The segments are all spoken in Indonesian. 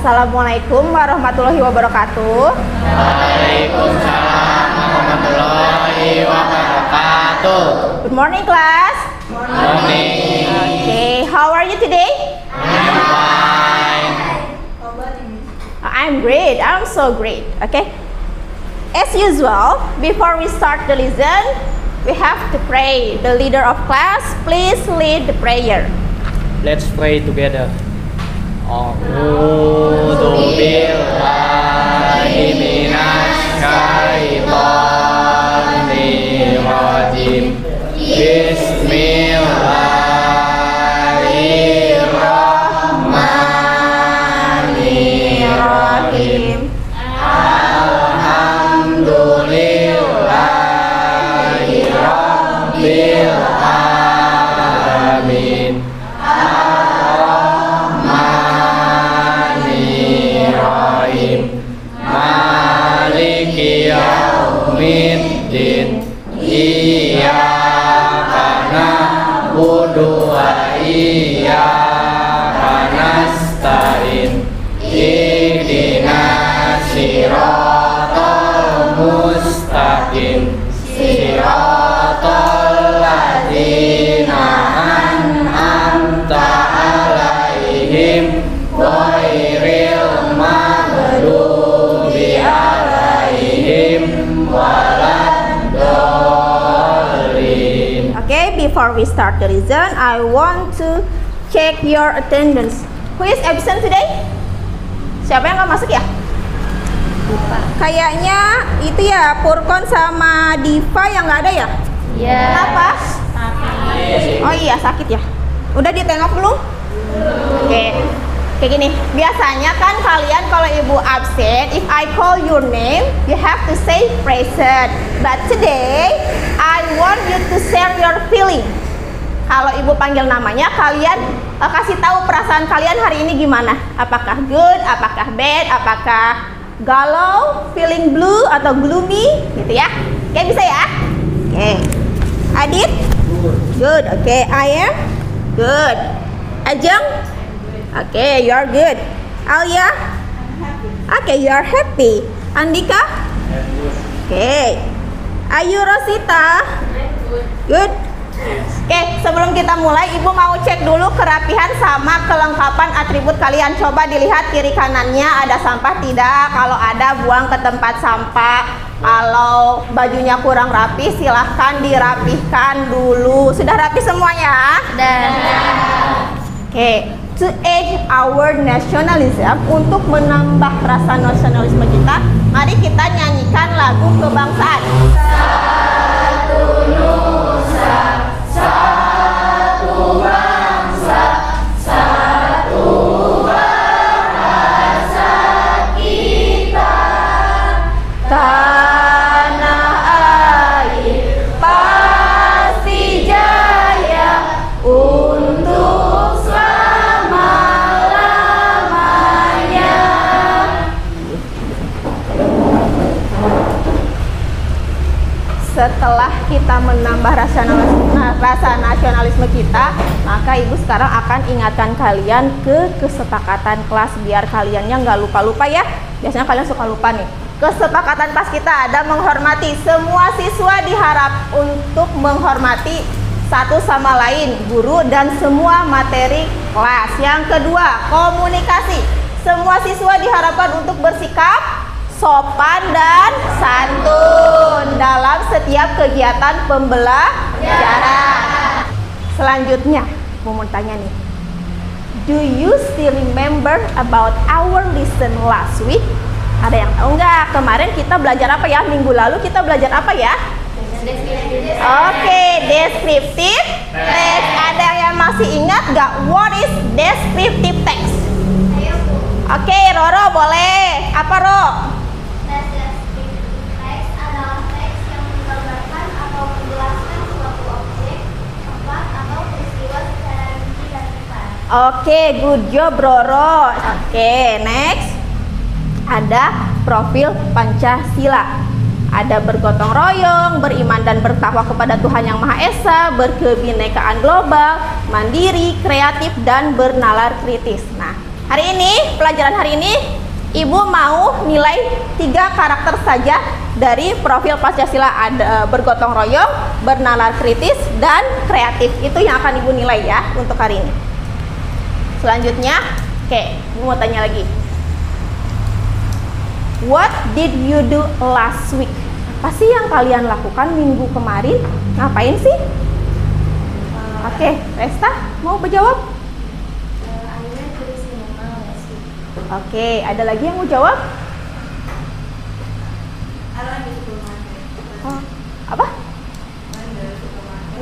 Assalamualaikum warahmatullahi wabarakatuh. Waalaikumsalam warahmatullahi wabarakatuh. Good morning, class. Morning. Okay, how are you today? I'm fine. I'm great. I'm so great. Okay. As usual, before we start the lesson, we have to pray. The leader of class, please lead the prayer. Let's pray together. A'udzu billahi minasy syaithanir rajim. Bismillahirrahmanirrahim. Alhamdulillahi rabbil alamin. Ar-Rahmanirrahim. Maliki yaumiddin. Iyyaka na'budu wa iyyaka nasta'in. Ihdinas siratal mustaqim. Siratal ladzina an'amta 'alaihim ghairil maghdubi 'alaihim waladdallin. Okay, before we start the lesson, I want to check your attendance. Who is absent today? Siapa yang nggak masuk ya? Kayaknya itu ya, Purkon sama Diva yang nggak ada ya? Iya. Kenapa? Sakit. Oh iya, sakit ya. Udah ditengok belum? Oke. Kayak gini, biasanya kan kalian kalau ibu absen, if I call your name, you have to say present. But today, I want you to share your feeling. Kalau ibu panggil namanya, kalian kasih tahu perasaan kalian hari ini gimana. Apakah good, apakah bad, apakah galau, feeling blue atau gloomy, gitu ya. Oke, bisa ya? Oke. Adit? Good. Oke, I am good. Ajeng? Oke, you are good. Alia? Oke, you are happy. Andika? Oke. Ayu Rosita? Good. Oke, sebelum kita mulai, ibu mau cek dulu kerapihan sama kelengkapan atribut kalian. Coba dilihat kiri kanannya ada sampah tidak. Kalau ada, buang ke tempat sampah. Kalau bajunya kurang rapi, silahkan dirapihkan dulu. Sudah rapi semuanya? Dan Oke, to aid our nationalism, untuk menambah rasa nasionalisme kita, mari kita nyanyikan lagu kebangsaan. Satu nusa, satu bangsa, satu bahasa kita. Tanah air pasti jaya untuk selama-lamanya. Setelah kita menambah rasa nasionalisme kita, maka ibu sekarang akan ingatkan kalian ke kesepakatan kelas biar kaliannya nggak lupa-lupa ya. Biasanya kalian suka lupa nih. Kesepakatan kelas kita ada menghormati. Semua siswa diharap untuk menghormati satu sama lain, guru dan semua materi kelas. Yang kedua, komunikasi. Semua siswa diharapkan untuk bersikap sopan dan santun dalam setiap kegiatan pembelajaran. Selanjutnya, mau tanya nih, do you still remember about our lesson last week? Ada yang tahu nggak? Kemarin kita belajar apa ya? Minggu lalu kita belajar apa ya? Oke, descriptive text. Ada yang masih ingat nggak? What is descriptive text? Oke, Roro boleh. Apa Ro? teks adalah teks yang menggambarkan atau menjelaskan suatu objek, tempat, atau peristiwa secara rinci dan singkat. Oke, good job Roro. Oke, next. Ada profil Pancasila. Ada bergotong royong, beriman dan bertakwa kepada Tuhan Yang Maha Esa, berkebinekaan global, mandiri, kreatif, dan bernalar kritis. Nah, Hari ini, pelajaran hari ini, Ibu mau nilai 3 karakter saja dari profil Pancasila. Ada bergotong royong, bernalar kritis, dan kreatif. Itu yang akan Ibu nilai ya untuk hari ini. Selanjutnya, oke, Ibu mau tanya lagi. What did you do last week? Apa sih yang kalian lakukan minggu kemarin? Ngapain sih? Oke, Resta mau menjawab? Oke, ada lagi yang mau jawab? Oh, apa?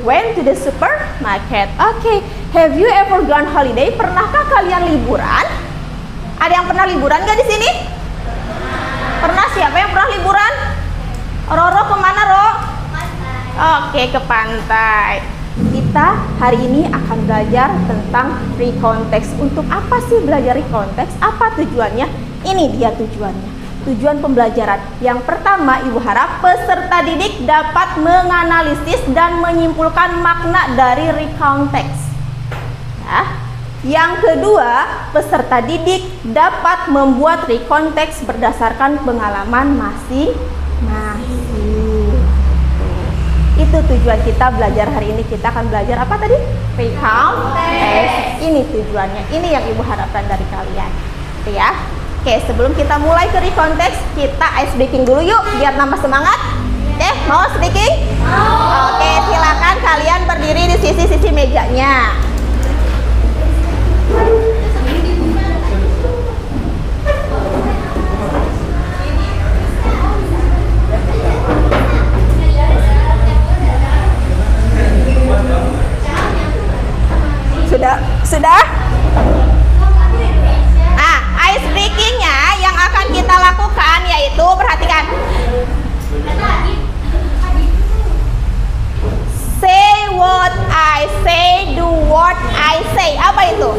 Went to the supermarket. Oke, have you ever gone holiday? Pernahkah kalian liburan? Ada yang pernah liburan nggak di sini? Pernah. Siapa yang pernah liburan? Roro kemana, Ro? Oke, ke pantai. Kita hari ini akan belajar tentang recontext. Untuk apa sih belajar recontext? Apa tujuannya? Ini dia tujuannya. Tujuan pembelajaran. Yang pertama, Ibu harap peserta didik dapat menganalisis dan menyimpulkan makna dari recontext. Ya. Yang kedua, peserta didik dapat membuat recontext berdasarkan pengalaman masing-masing. Itu tujuan kita belajar hari ini. Kita akan belajar apa tadi? Recontext. Ini tujuannya. Ini yang Ibu harapkan dari kalian. Oke ya. Oke, sebelum kita mulai ke recontext, kita ice breaking dulu yuk biar nambah semangat. Oke, mau ice breaking? Oke, silakan kalian berdiri di sisi-sisi mejanya. Sudah? Nah, ice breakingnya yang akan kita lakukan yaitu, perhatikan, say what I say, do what I say. Apa itu?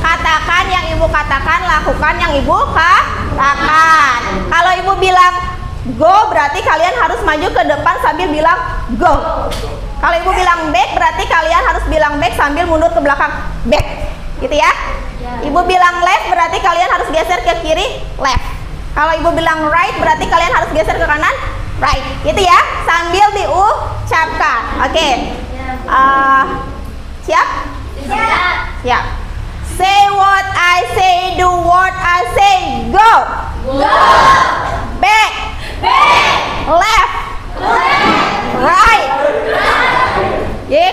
Katakan yang Ibu katakan, lakukan yang Ibu katakan. Kalau Ibu bilang go, berarti kalian harus maju ke depan sambil bilang go. Kalau Ibu bilang back, berarti kalian harus bilang back sambil mundur ke belakang, back, gitu ya. Ibu bilang left, berarti kalian harus geser ke kiri, left. Kalau Ibu bilang right, berarti kalian harus geser ke kanan, right, gitu ya. Sambil diucapkan. Oke. Siap? Siap. Say what I say, do what I say, go. Back. Left. Right.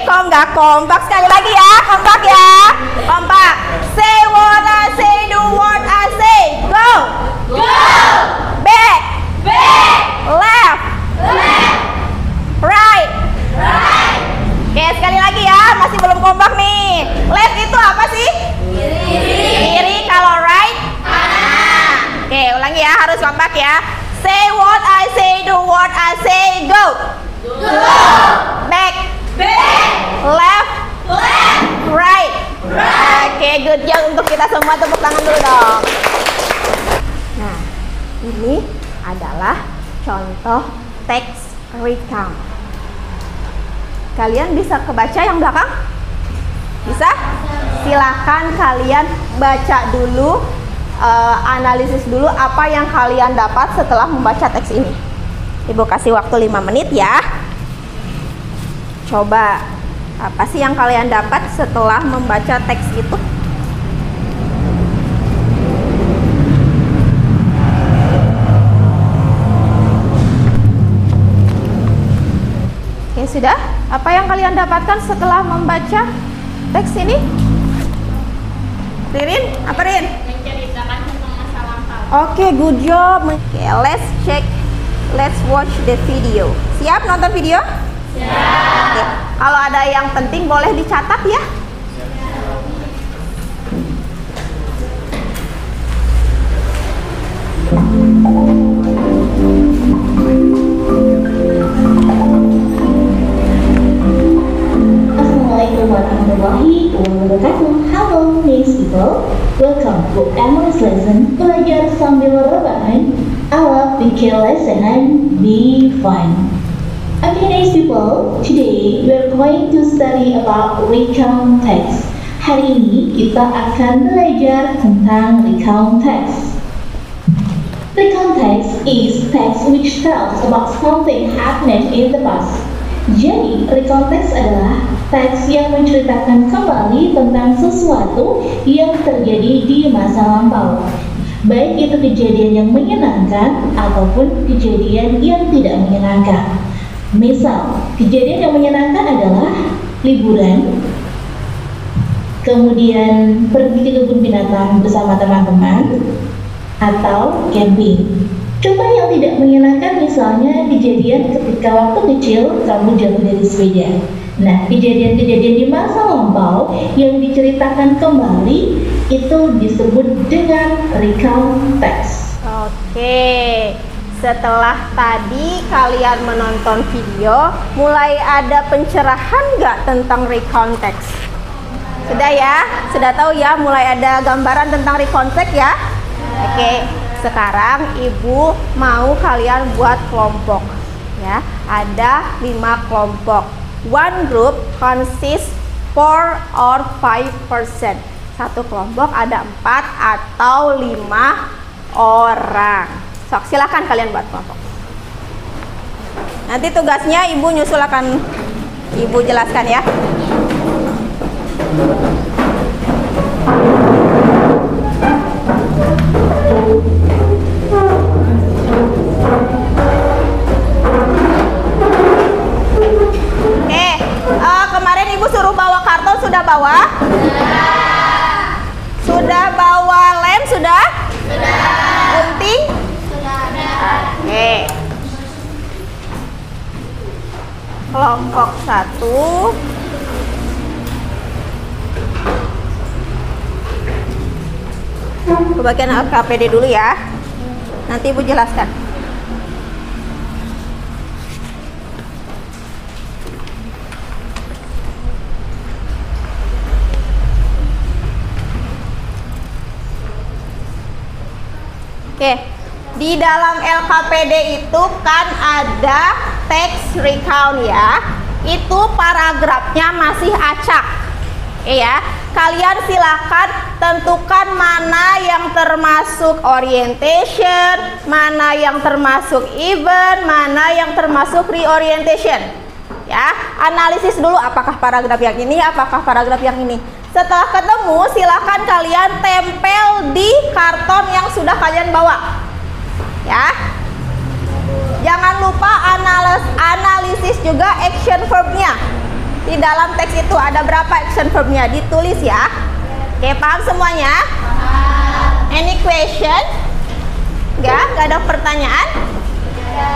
Kok nggak kompak? Sekali lagi ya, kompak ya, kompak. Say what I say, do what I say, go. Back. Left. Right. Oke, sekali lagi ya, masih belum kompak nih. Left itu apa sih? Kiri. Kalau right, kanan. Oke, ulangi ya, harus kompak ya. Say what I say, do what I say, go. Back. Left. Right. Oke, good job untuk kita semua, tepuk tangan dulu dong. Nah, ini adalah contoh teks recount. Kalian bisa kebaca yang belakang? Bisa? Silakan kalian baca dulu, analisis dulu apa yang kalian dapat setelah membaca teks ini. Ibu kasih waktu 5 menit ya. Coba, apa sih yang kalian dapat setelah membaca teks itu? Oke, sudah? Apa yang kalian dapatkan setelah membaca teks ini? Ririn? Apa Rin? Menceritakan tentang masa lampau. Oke, good job. Oke, let's watch the video. Siap nonton video? Oke. Kalau ada yang penting boleh dicatat ya. Assalamualaikum warahmatullahi wabarakatuh. Halo, nice people. Welcome to English lesson. Belajar sambil rebahan. Ala pikir lesenan be fine. Okay, nice people. Today we're going to study about recount text. Hari ini kita akan belajar tentang recount text. Recount text is text which tells about something happened in the past. Jadi, recount text adalah teks yang menceritakan kembali tentang sesuatu yang terjadi di masa lampau. Baik itu kejadian yang menyenangkan ataupun kejadian yang tidak menyenangkan. Misal, kejadian yang menyenangkan adalah liburan, kemudian pergi ke kebun binatang bersama teman-teman, atau camping. Contoh yang tidak menyenangkan misalnya kejadian ketika waktu kecil kamu jatuh dari sepeda. Nah, kejadian-kejadian di masa lampau yang diceritakan kembali itu disebut dengan recount text. Oke, setelah tadi kalian menonton video, mulai ada pencerahan nggak tentang recount text? Sudah ya? Sudah tahu ya, mulai ada gambaran tentang recount text ya? Oke, sekarang ibu mau kalian buat kelompok ya. Ada 5 kelompok. One group consists 4 or 5%. Satu kelompok ada 4 atau 5 orang. Sok, silakan kalian buat kelompok. Nanti tugasnya ibu nyusul akan ibu jelaskan ya. Kemarin ibu suruh bawa karton, sudah bawa? Sudah bawa lem, sudah? Gunting? Oke. Kelompok 1. Bagian LKPD dulu ya. Nanti ibu jelaskan. Oke, di dalam LKPD itu kan ada text recount ya. Itu paragrafnya masih acak. Ya, kalian silakan tentukan mana yang termasuk orientation, mana yang termasuk event, mana yang termasuk reorientation. Ya, analisis dulu apakah paragraf yang ini, apakah paragraf yang ini. Setelah ketemu, silakan kalian tempel di karton yang sudah kalian bawa. Ya. Jangan lupa analisis juga action verbnya. Di dalam teks itu ada berapa action verbnya, ditulis ya. Oke, paham semuanya? Any question? Enggak ada pertanyaan?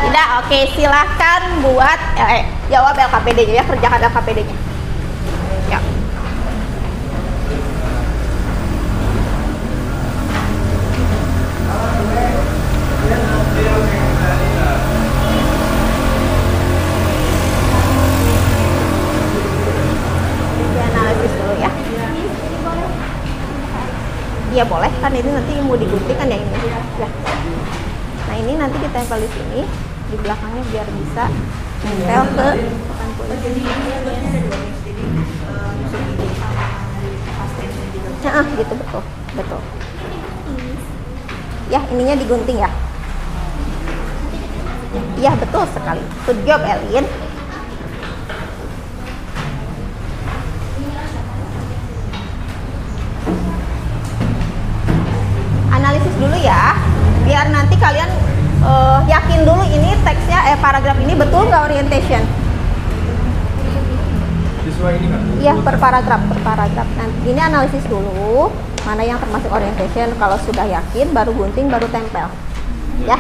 Tidak. Oke, silahkan buat jawab LKPD-nya ya, kerjakan LKPD-nya. Ya. Analisis dulu ya. Iya boleh, kan ini nanti mau digunting kan yang ini ya. Nah ini nanti ditempel di sini, di belakangnya biar bisa nempel ke papan tulis. Nah, gitu betul. Ya ininya digunting ya. Iya betul sekali. Good job Elin. Analisis dulu ya, biar nanti kalian yakin dulu ini teksnya paragraf ini betul nggak orientation. Siswa ini kan? Iya per paragraf. Nanti ini analisis dulu mana yang termasuk orientation. Kalau sudah yakin baru gunting, baru tempel ya,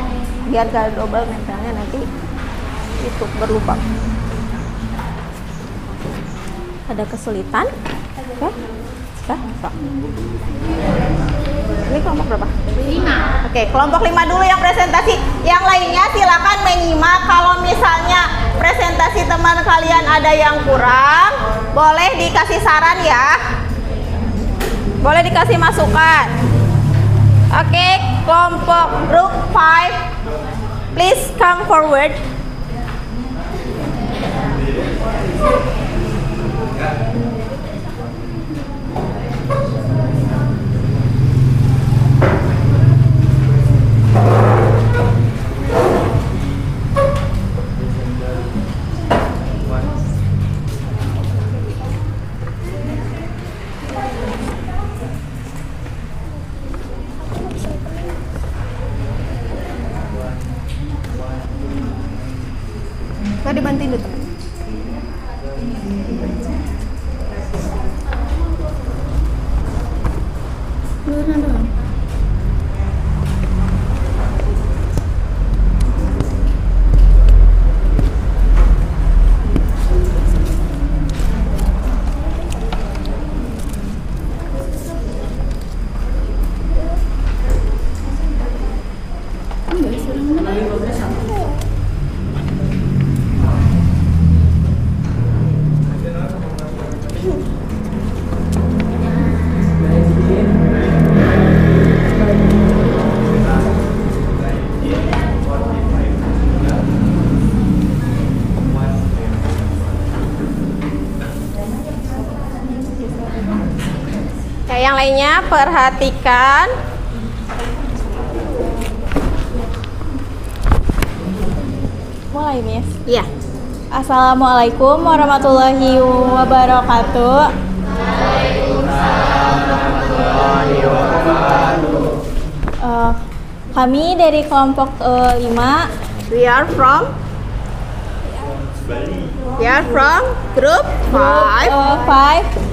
biar gak double nempelnya nanti itu berlubang. Ada kesulitan? Oke. So. Ini kelompok berapa? 5. Oke, kelompok 5 dulu yang presentasi. Yang lainnya silakan menyimak. Kalau misalnya presentasi teman kalian ada yang kurang, boleh dikasih saran ya. Boleh dikasih masukan. Oke, kelompok group 5, please come forward. Coba dibantuin dulu teman. Yang lainnya perhatikan. Mulai, Miss. Iya. Assalamualaikum warahmatullahi wabarakatuh. Kami dari kelompok 5. We are from group 5.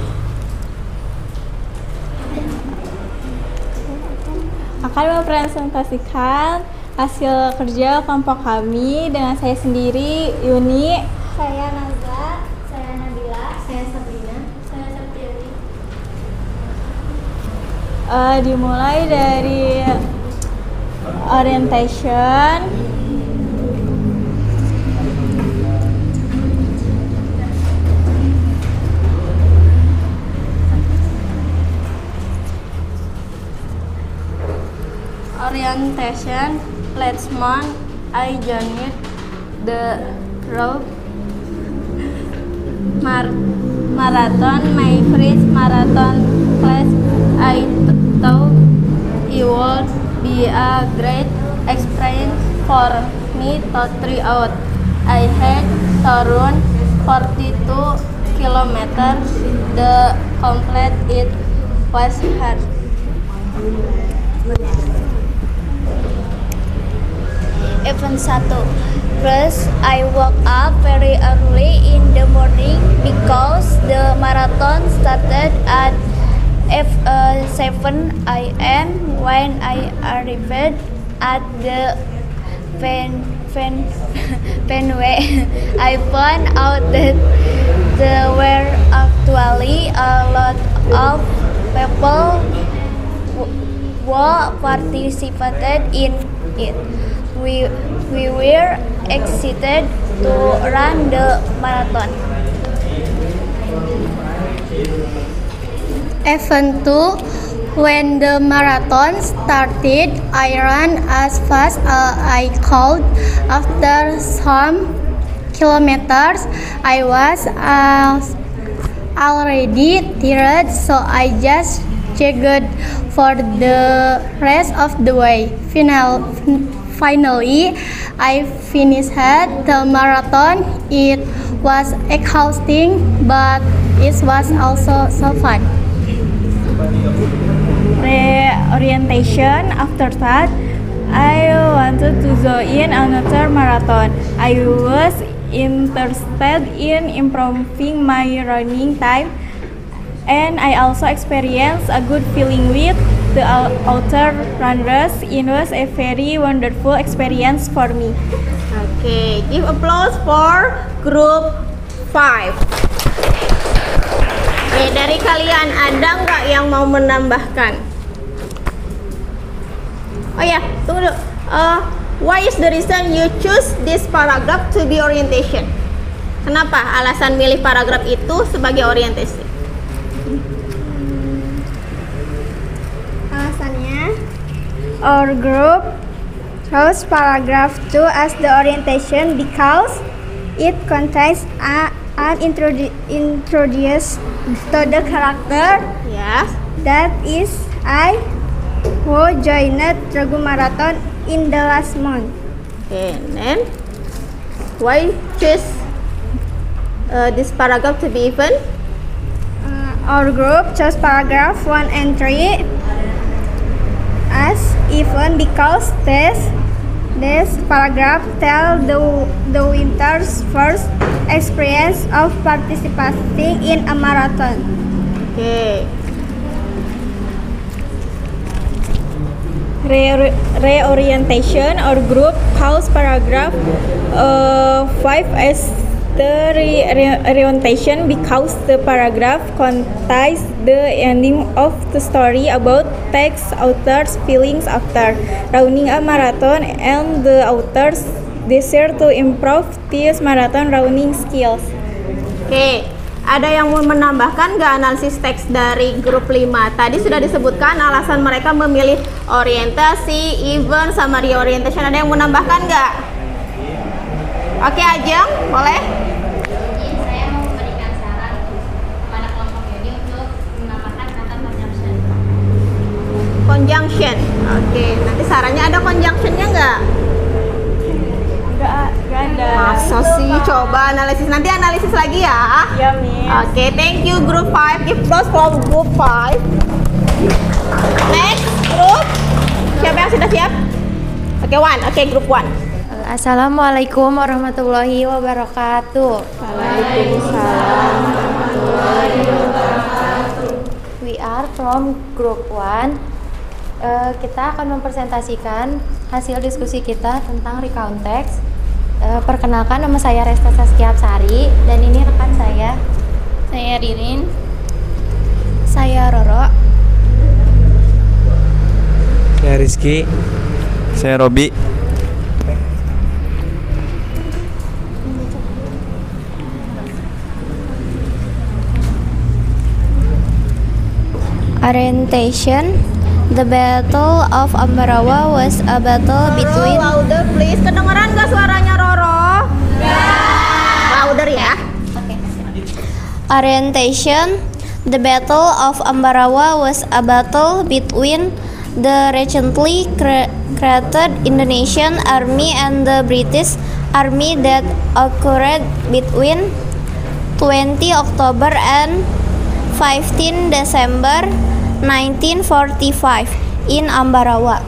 Akan mempresentasikan hasil kerja kelompok kami dengan saya sendiri, Yuni, Saya Nazla, saya Nabila, saya Sabrina, saya Septiani. dimulai dari orientation, last month I joined the road marathon, my first marathon class. I thought it would be a great experience for me to try out. I had to run 42 kilometers. The complete it was hard. Event 1. First, I woke up very early in the morning because the marathon started at 7 a.m. When I arrived at the Fenway, I found out that there were actually a lot of people who participated in it. We were excited to run the marathon. Event 2. When the marathon started, I ran as fast as I could. After some kilometers, I was already tired, so I just jogged for the rest of the way. Finally, I finished the marathon. It was exhausting, but it was also so fun. Orientation. After that, I wanted to join another marathon. I was interested in improving my running time, and I also experienced a good feeling with the other runners. It was a very wonderful experience for me. Oke, give applause for group 5. Oke, dari kalian ada nggak yang mau menambahkan? Oh ya, tunggu dulu. Why is the reason you choose this paragraph to be orientation? Kenapa alasan milih paragraf itu sebagai orientasi? Alasannya, our group chose paragraph 2 as the orientation because it contains an introduction to the character. Yes. That is I who joined Regu Marathon in the last month. Okay, and then why choose this paragraph to be even? Our group chose paragraph 1 and 3 as even because This paragraph tells the winner's first experience of participating in a marathon. Oke. Reorientation or group calls paragraph 5 as the reorientation because the paragraph contains the ending of the story about text author's feelings after running a marathon and the author's desire to improve his marathon running skills. Oke. Ada yang mau menambahkan nggak analisis teks dari grup 5? Tadi sudah disebutkan alasan mereka memilih orientasi, event, sama reorientation. Ada yang mau menambahkan nggak? Oke, Ajeng, boleh? Saya mau memberikan saran kepada kelompok ini untuk menambahkan kata conjunction. Conjunction. Oke, nanti sarannya ada conjunctionnya nggak? Enggak ada. Masa sih? Coba analisis. Nanti analisis lagi ya. Ya, Miss. Oke, thank you group 5. Give applause for group 5. Next group. Siapa yang sudah siap? Oke, one. Oke, group 1. Assalamualaikum warahmatullahi wabarakatuh. Waalaikumsalam. We are from group 1. Kita akan mempresentasikan hasil diskusi kita tentang recount text. Perkenalkan, nama saya Resta Saskia Apsari dan ini rekan saya. Saya Ririn. Saya Roro. Saya Rizky. Saya Robi. Orientation. The Battle of Ambarawa was a battle between. Louder please. Kedengeran nggak suaranya Roro? Louder ya. Orientation. The Battle of Ambarawa was a battle between the recently created Indonesian Army and the British Army that occurred between 20 October and 15 December 1945 in Ambarawa.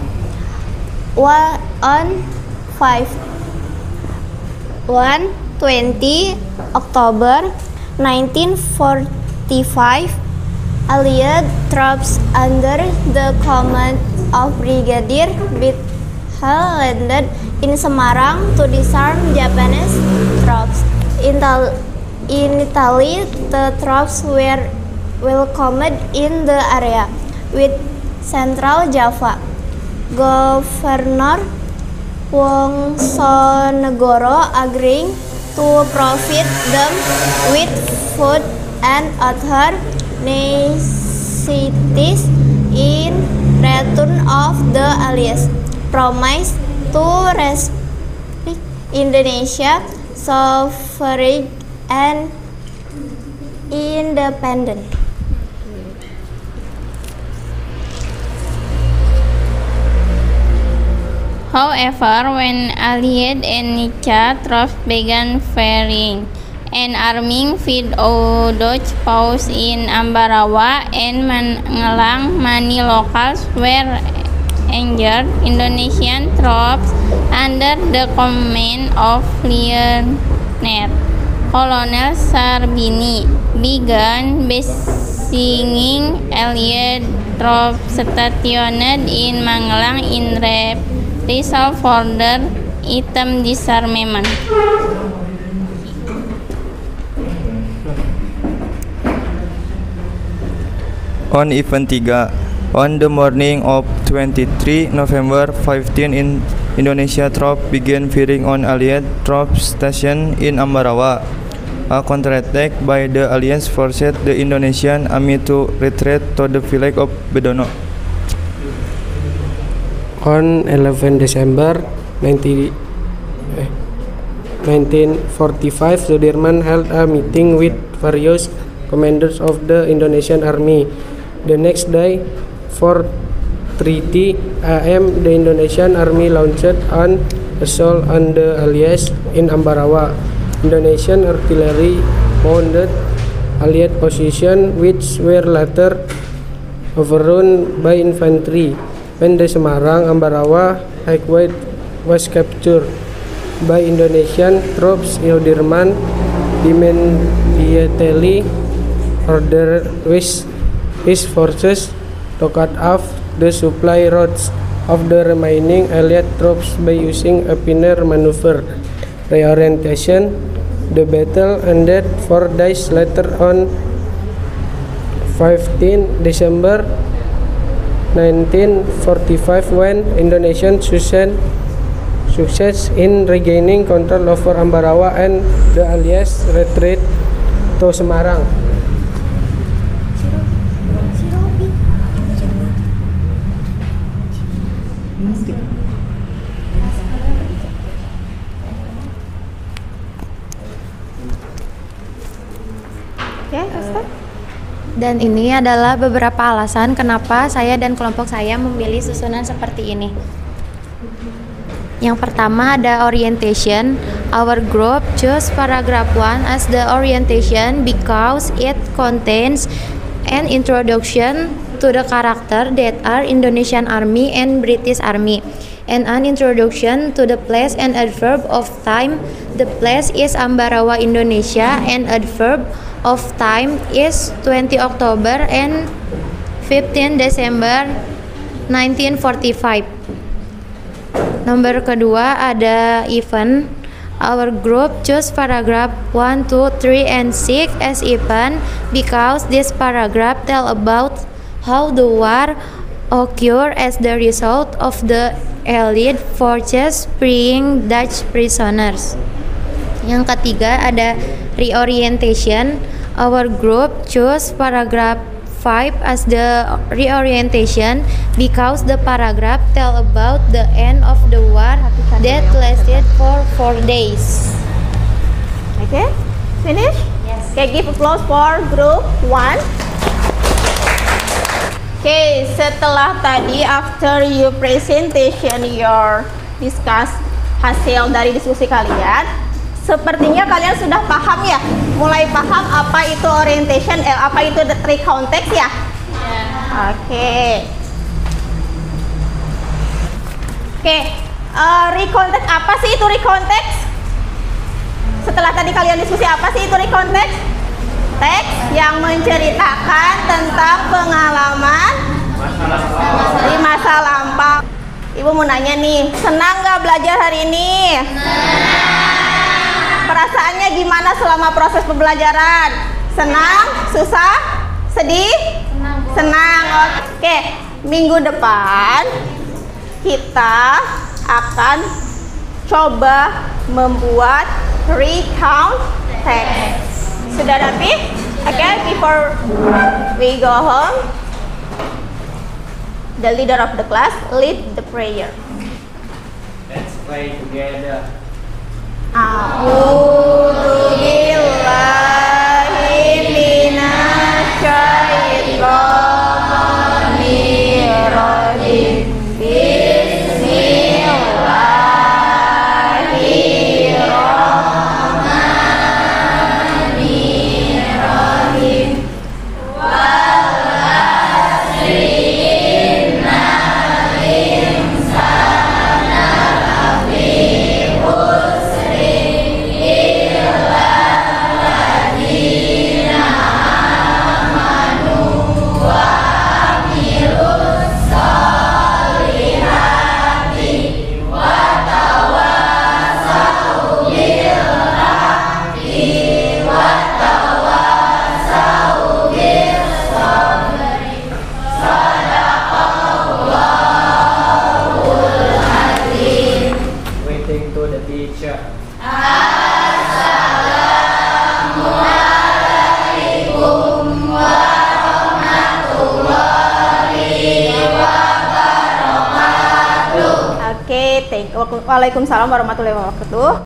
On 20 October 1945, Allied troops under the command of Brigadier Bithal landed in Semarang to disarm Japanese troops. In Italy, the troops were welcomed in the area, with Central Java Governor Wongsonegoro agreeing to provide them with food and other necessities in return of the Allies' promise to respect Indonesia sovereignty and independence. However, when Allied and Nica troops began firing and arming Dutch forces in Ambarawa and Magelang, many locals were injured. Indonesian troops under the command of Lieutenant Colonel Sarbini began besieging Allied troops stationed in Magelang in result further item disarmament. On event 3, on the morning of 23 November 15 in Indonesia troops began firing on Allied troops stationed in Ambarawa. A counterattack by the Alliance forced the Indonesian army to retreat to the village of Bedono. On 11 December 1945, Sudirman held a meeting with various commanders of the Indonesian Army. The next day, 4:30 a.m., the Indonesian Army launched an assault on the Allies in Ambarawa. Indonesian artillery pounded Allied positions, which were later overrun by infantry. When the Semarang Ambarawa Highway was captured by Indonesian troops. Sudirman immediately ordered his forces to cut off the supply routes of the remaining Allied troops by using a Pioneer maneuver reorientation. The battle ended 4 days later on 15 December 1945 when Indonesian success in regaining control over Ambarawa and the Allies retreat to Semarang. Dan ini adalah beberapa alasan kenapa saya dan kelompok saya memilih susunan seperti ini. Yang pertama ada orientation. Our group chose paragraph 1 as the orientation because it contains an introduction to the character that are Indonesian Army and British Army, and an introduction to the place and adverb of time. The place is Ambarawa, Indonesia, and adverb of time is 20 October and 15 December 1945. Nomor kedua ada event. Our group chose paragraph 1, 2, 3, and 6 as event because this paragraph tell about how the war occurred as the result of the Allied forces freeing Dutch prisoners. Yang ketiga ada reorientation. Our group chose paragraph 5 as the reorientation because the paragraph tell about the end of the war that lasted for 4 days. Okay, finish? Yes. Okay, give applause for group 1. Okay, setelah tadi after you presentation your discuss hasil dari diskusi kalian, sepertinya kalian sudah paham ya, mulai paham apa itu orientation, apa itu the three context ya? Oke. Oke, recontext apa sih itu recontext? Setelah tadi kalian diskusi apa sih itu recontext? Teks yang menceritakan tentang pengalaman di masa lampau. Ibu mau nanya nih, senang gak belajar hari ini? Perasaannya gimana selama proses pembelajaran? Senang? Susah? Sedih? Senang. Oke, minggu depan kita akan coba membuat recount text. Sudah rapi? Okay, before we go home, the leader of the class lead the prayer. Let's pray together. A'udzu billahi minasy syaithanir rajim. Waalaikumsalam warahmatullahi wabarakatuh.